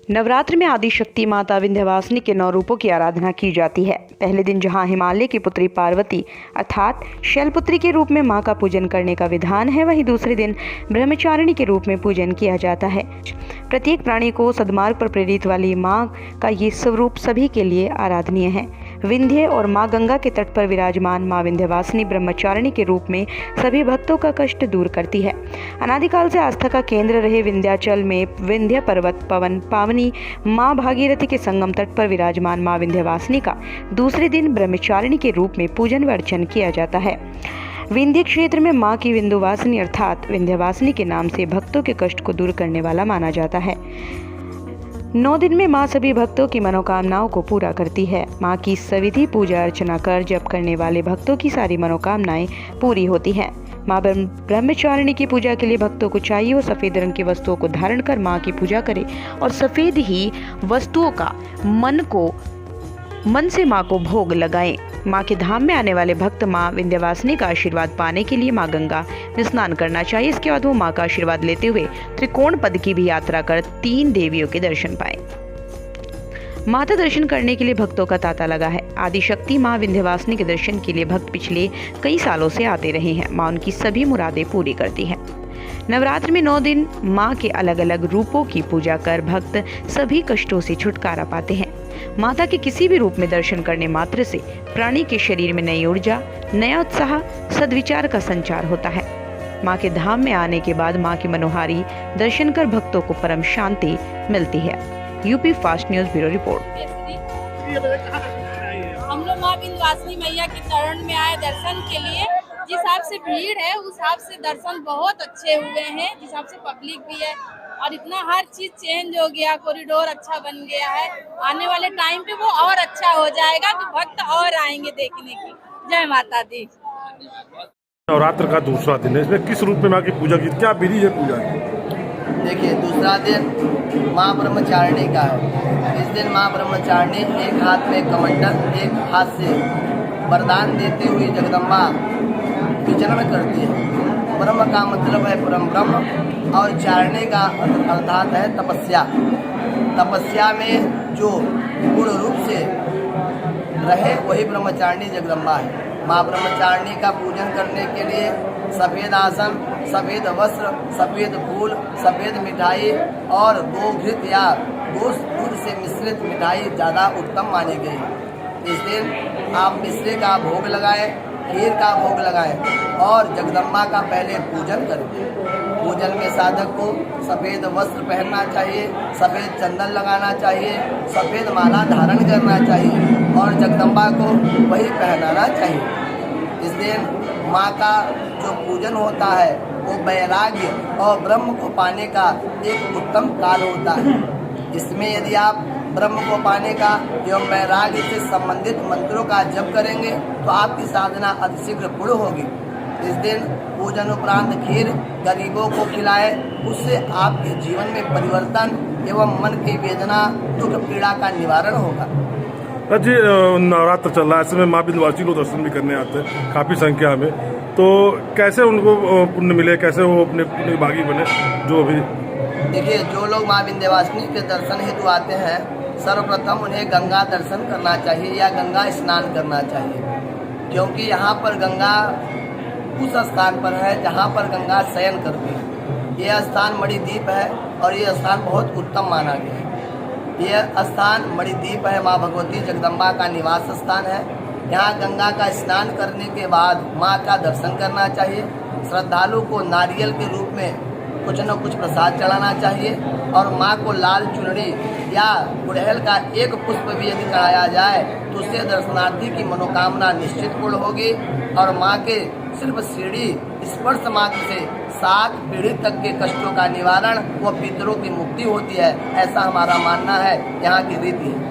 नवरात्र में आदिशक्ति माता विंध्यवासिनी के 9 रूपों की आराधना की जाती है। पहले दिन जहां हिमालय की पुत्री पार्वती अर्थात शैलपुत्री के रूप में मां का पूजन करने का विधान है, वहीं दूसरे दिन ब्रह्मचारिणी के रूप में पूजन किया जाता है। प्रत्येक प्राणी को सद्मार्ग पर प्रेरित वाली मां का ये स्वरूप सभी के लिए आराधनीय है। विंध्य और मां गंगा के तट पर विराजमान मां विंध्यवासिनी ब्रह्मचारिणी के रूप में सभी भक्तों का कष्ट दूर करती है। अनादिकाल से आस्था का केंद्र रहे विंध्याचल में विंध्य पर्वत पवन पावनी मां भागीरथी के संगम तट पर विराजमान मां विंध्यवासिनी का दूसरे दिन ब्रह्मचारिणी के रूप में पूजन व अर्चन किया जाता है। विंध्य क्षेत्र में मां की विंध्यवासिनी अर्थात विंध्यवासिनी के नाम से भक्तों के कष्ट को दूर करने वाला माना जाता है। 9 दिन में मां सभी भक्तों की मनोकामनाओं को पूरा करती है। मां की सविधि पूजा अर्चना कर जप करने वाले भक्तों की सारी मनोकामनाएं पूरी होती हैं। मां ब्रह्मचारिणी की पूजा के लिए भक्तों को चाहिए वो सफेद रंग की वस्तुओं को धारण कर मां की पूजा करे और सफेद ही वस्तुओं का मन से मां को भोग लगाएं। मां के धाम में आने वाले भक्त मां विंध्यवासिनी का आशीर्वाद पाने के लिए मां गंगा में स्नान करना चाहिए। इसके बाद वो मां का आशीर्वाद लेते हुए त्रिकोण पद की भी यात्रा कर 3 देवियों के दर्शन पाए। माता दर्शन करने के लिए भक्तों का तांता लगा है। आदिशक्ति मां विंध्यवासिनी के दर्शन के लिए भक्त पिछले कई सालों से आते रहे हैं। मां उनकी सभी मुरादें पूरी करती है। नवरात्र में 9 दिन मां के अलग अलग रूपों की पूजा कर भक्त सभी कष्टों से छुटकारा पाते हैं। माता के किसी भी रूप में दर्शन करने मात्र से प्राणी के शरीर में नई ऊर्जा, नया उत्साह, सद्विचार का संचार होता है। मां के धाम में आने के बाद मां की मनोहारी दर्शन कर भक्तों को परम शांति मिलती है। UP fast news bureau report. हम लोग मां विंध्यवासिनी मैया के चरण में आए दर्शन के लिए। जिस हिसाब से भीड़ है उस हिसाब से दर्शन बहुत अच्छे हुए हैं, जिस हिसाब से पब्लिक भी है और इतना हर चीज चेंज हो गया, कॉरिडोर अच्छा बन गया है। आने वाले टाइम पे वो और अच्छा हो जाएगा तो भक्त और आएंगे देखने की। जय माता दी। नवरात्र का दूसरा दिन है, इसमें किस रूप में माँ की पूजा की, क्या विधि है पूजा की? देखिए, दूसरा दिन माँ ब्रह्मचारिणी का है। इस दिन माँ ब्रह्मचारिणी एक हाथ में कमंडल, एक हाथ से वरदान देते हुए जगदम्बा विचरण करती है। ब्रह्म का मतलब है परम ब्रह्म और चारणी का अर्थात है तपस्या। तपस्या में जो पूर्ण रूप से रहे वही ब्रह्मचारिणी जगदम्बा है। माँ ब्रह्मचारिणी का पूजन करने के लिए सफ़ेद आसन, सफ़ेद वस्त्र, सफ़ेद फूल, सफ़ेद मिठाई और गोघृत या गोश्त दूध से मिश्रित मिठाई ज़्यादा उत्तम मानी गई है। इस दिन आप मिश्री का भोग लगाएं, खीर का भोग लगाएं और जगदम्बा का पहले पूजन करें। पूजन में साधक को सफ़ेद वस्त्र पहनना चाहिए, सफ़ेद चंदन लगाना चाहिए, सफ़ेद माला धारण करना चाहिए और जगदम्बा को वही पहनाना चाहिए। इस दिन माँ का जो पूजन होता है वो वैराग्य और ब्रह्म को पाने का एक उत्तम काल होता है। इसमें यदि आप ब्रह्म को पाने का एवं वैराग्य से संबंधित मंत्रों का जप करेंगे तो आपकी साधना अतिशीघ्र पूर्ण होगी। इस दिन पूजन उपरांत खीर गरीबों को खिलाएं, उससे आपके जीवन में परिवर्तन एवं मन की वेदना, दुख पीड़ा का निवारण होगा। जी, नवरात्र चल रहा है, ऐसे में माँ विंध्यवासिनी को दर्शन भी करने आते हैं काफ़ी संख्या में, तो कैसे उनको पुण्य मिले, कैसे वो अपने पुण्य भागी बने? जो अभी देखिए, जो लोग माँ विंध्यवासिनी के दर्शन हेतु आते हैं, सर्वप्रथम उन्हें गंगा दर्शन करना चाहिए या गंगा स्नान करना चाहिए, क्योंकि यहाँ पर गंगा उस स्थान पर है जहाँ पर गंगा शयन करती है। यह स्थान मणिद्वीप है और यह स्थान बहुत उत्तम माना गया है। यह स्थान मणिद्वीप है, माँ भगवती जगदम्बा का निवास स्थान है। यहाँ गंगा का स्नान करने के बाद माँ का दर्शन करना चाहिए। श्रद्धालु को नारियल के रूप में कुछ न कुछ प्रसाद चढ़ाना चाहिए और माँ को लाल चुनरी या गुड़हल का एक पुष्प भी यदि चढ़ाया जाए तो उससे दर्शनार्थी की मनोकामना निश्चित पूर्ण होगी और माँ के सिर्फ सीढ़ी स्पर्श मात्र से 7 पीढ़ी तक के कष्टों का निवारण व पितरों की मुक्ति होती है। ऐसा हमारा मानना है, यहाँ की रीति है।